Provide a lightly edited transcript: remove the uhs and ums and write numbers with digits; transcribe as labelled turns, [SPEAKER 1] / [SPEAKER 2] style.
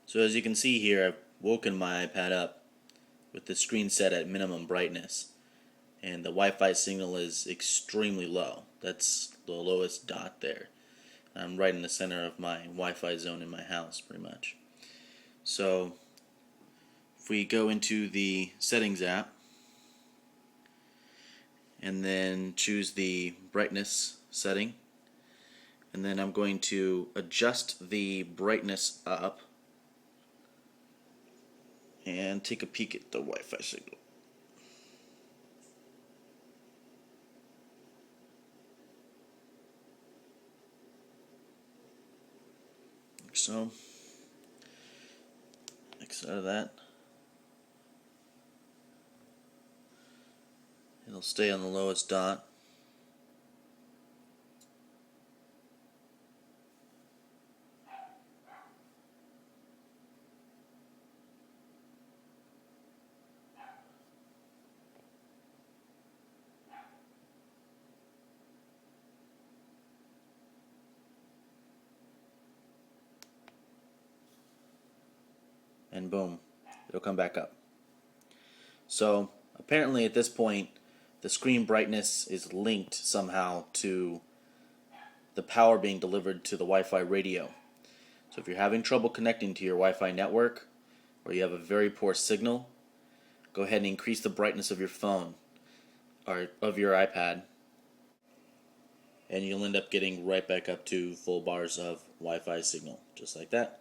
[SPEAKER 1] So as you can see here, I've woken my iPad up with the screen set at minimum brightness, and the Wi-Fi signal is extremely low. That's the lowest dot there. I'm right in the center of my Wi-Fi zone in my house, pretty much. So if we go into the settings app and then choose the brightness setting, and then I'm going to adjust the brightness up and take a peek at the Wi-Fi signal. Like so. Exit out of that. It'll stay on the lowest dot. And boom, it'll come back up. So apparently at this point the screen brightness is linked somehow to the power being delivered to the Wi-Fi radio. So if you're having trouble connecting to your Wi-Fi network, or you have a very poor signal, go ahead and increase the brightness of your phone or of your iPad, and you'll end up getting right back up to full bars of Wi-Fi signal, just like that.